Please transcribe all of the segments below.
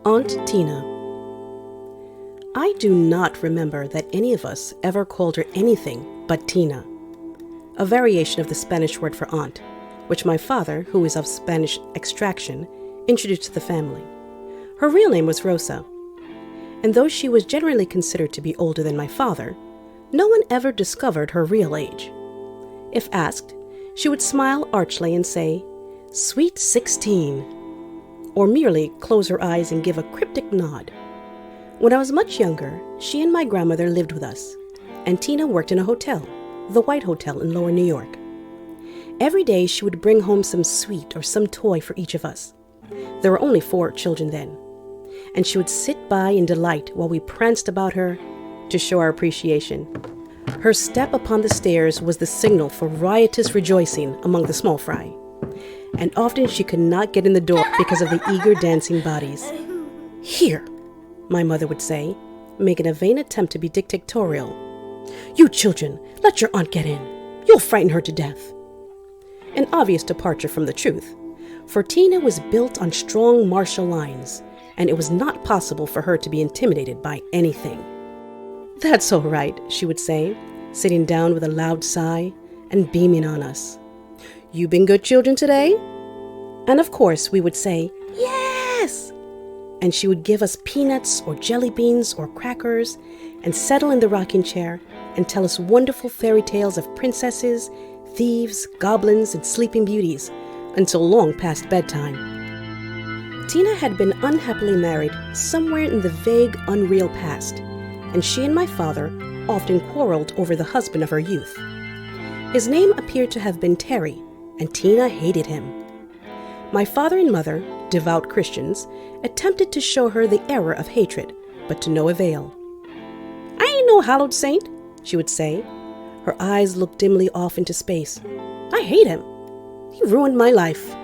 Aunt Tina. I do not remember that any of us ever called her anything but Tina, a variation of the Spanish word for aunt, which my father, who is of Spanish extraction, introduced to the family. Her real name was Rosa, and though she was generally considered to be older than my father, no one ever discovered her real age. If asked, she would smile archly and say, "Sweet 16," or merely close her eyes and give a cryptic nod. When I was much younger, she and my grandmother lived with us, and Tina worked in a hotel, the White Hotel in Lower New York. Every day she would bring home some sweet or some toy for each of us. There were only 4 children then, and she would sit by in delight while we pranced about her to show our appreciation. Her step upon the stairs was the signal for riotous rejoicing among the small fry, and often she could not get in the door because of the eager dancing bodies. "Here," my mother would say, making a vain attempt to be dictatorial. "You children, let your aunt get in. You'll frighten her to death." An obvious departure from the truth, for Tina was built on strong martial lines, and it was not possible for her to be intimidated by anything. "That's all right," she would say, sitting down with a loud sigh and beaming on us. "You been good children today?" And of course we would say, "Yes!" And she would give us peanuts or jelly beans or crackers and settle in the rocking chair and tell us wonderful fairy tales of princesses, thieves, goblins, and sleeping beauties until long past bedtime. Tina had been unhappily married somewhere in the vague, unreal past, and she and my father often quarreled over the husband of her youth. His name appeared to have been Terry, and Tina hated him. My father and mother, devout Christians, attempted to show her the error of hatred, but to no avail. "I ain't no hallowed saint," she would say. Her eyes looked dimly off into space. "I hate him. He ruined my life."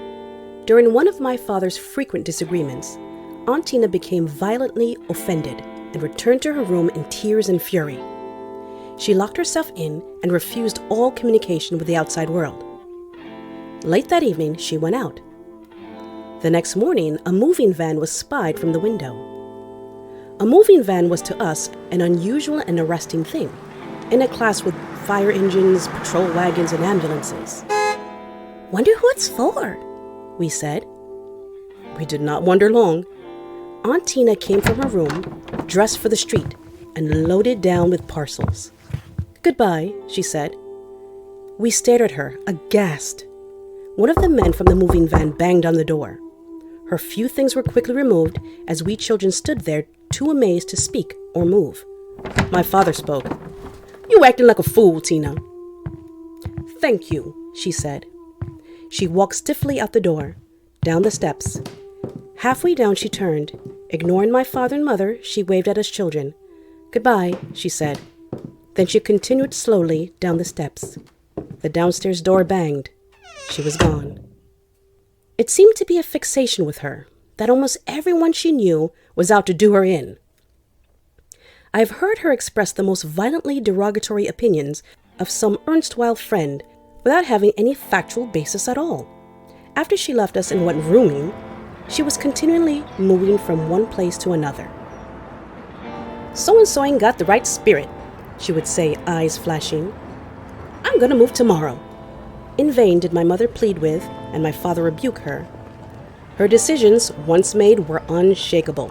During one of my father's frequent disagreements, Aunt Tina became violently offended and returned to her room in tears and fury. She locked herself in and refused all communication with the outside world. Late that evening, she went out. The next morning, a moving van was spied from the window. A moving van was to us an unusual and arresting thing, in a class with fire engines, patrol wagons, and ambulances. "Wonder who it's for," we said. We did not wonder long. Aunt Tina came from her room, dressed for the street, and loaded down with parcels. "Goodbye," she said. We stared at her, aghast. One of the men from the moving van banged on the door. Her few things were quickly removed as we children stood there too amazed to speak or move. My father spoke. "You acting like a fool, Tina." "Thank you," she said. She walked stiffly out the door, down the steps. Halfway down she turned. Ignoring my father and mother, she waved at us children. "Goodbye," she said. Then she continued slowly down the steps. The downstairs door banged. She was gone. It seemed to be a fixation with her, that almost everyone she knew was out to do her in. I've heard her express the most violently derogatory opinions of some erstwhile friend without having any factual basis at all. After she left us and went rooming, she was continually moving from one place to another. "So-and-so ain't got the right spirit," she would say, eyes flashing. "I'm gonna move tomorrow." In vain did my mother plead with, and my father rebuke her. Her decisions, once made, were unshakable.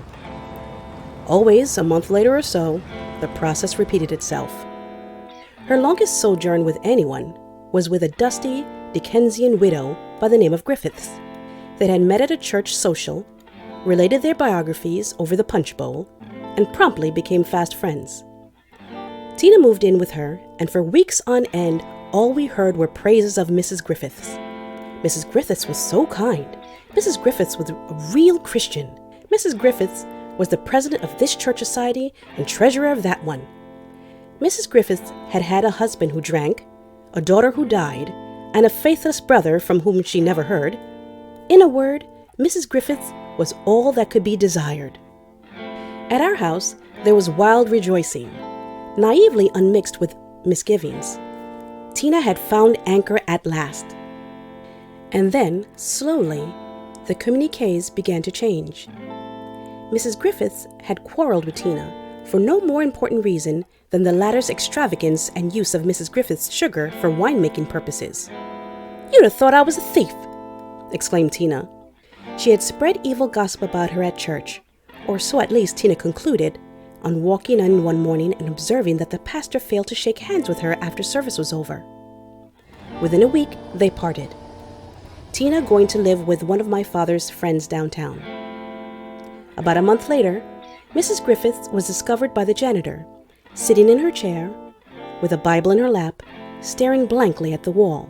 Always, a month later or so, the process repeated itself. Her longest sojourn with anyone was with a dusty Dickensian widow by the name of Griffiths. They had met at a church social, related their biographies over the punch bowl, and promptly became fast friends. Tina moved in with her, and for weeks on end, all we heard were praises of Mrs. Griffiths. Mrs. Griffiths was so kind. Mrs. Griffiths was a real Christian. Mrs. Griffiths was the president of this church society and treasurer of that one. Mrs. Griffiths had had a husband who drank, a daughter who died, and a faithless brother from whom she never heard. In a word, Mrs. Griffiths was all that could be desired. At our house, there was wild rejoicing, naively unmixed with misgivings. Tina had found anchor at last. And then, slowly, the communiques began to change. Mrs. Griffiths had quarreled with Tina for no more important reason than the latter's extravagance and use of Mrs. Griffith's sugar for winemaking purposes. "You'd have thought I was a thief!" exclaimed Tina. She had spread evil gossip about her at church, or so at least Tina concluded, on walking in one morning and observing that the pastor failed to shake hands with her after service was over. Within a week, they parted, Tina going to live with one of my father's friends downtown. About a month later, Mrs. Griffith was discovered by the janitor, sitting in her chair, with a Bible in her lap, staring blankly at the wall.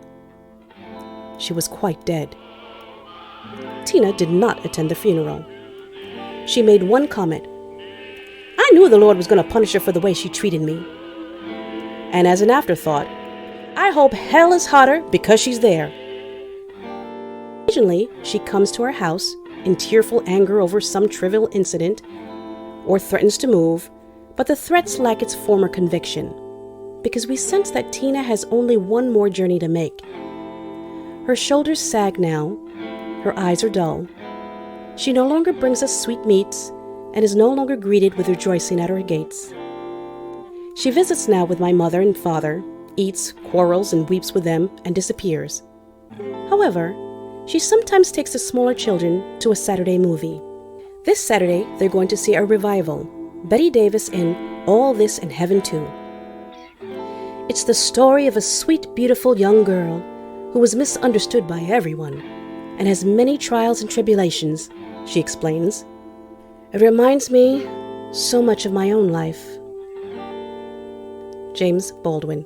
She was quite dead. Tina did not attend the funeral. She made one comment: "I knew the Lord was going to punish her for the way she treated me." And as an afterthought, "I hope hell is hotter because she's there." Occasionally, she comes to our house in tearful anger over some trivial incident, or threatens to move, but the threats lack its former conviction, because we sense that Tina has only one more journey to make. Her shoulders sag now, her eyes are dull. She no longer brings us sweet meats, and is no longer greeted with rejoicing at our gates. She visits now with my mother and father, eats, quarrels, and weeps with them, and disappears. However, she sometimes takes the smaller children to a Saturday movie. This Saturday, they're going to see a revival, Betty Davis in All This and Heaven Too. It's the story of a sweet, beautiful young girl who was misunderstood by everyone and has many trials and tribulations, she explains. It reminds me so much of my own life. James Baldwin.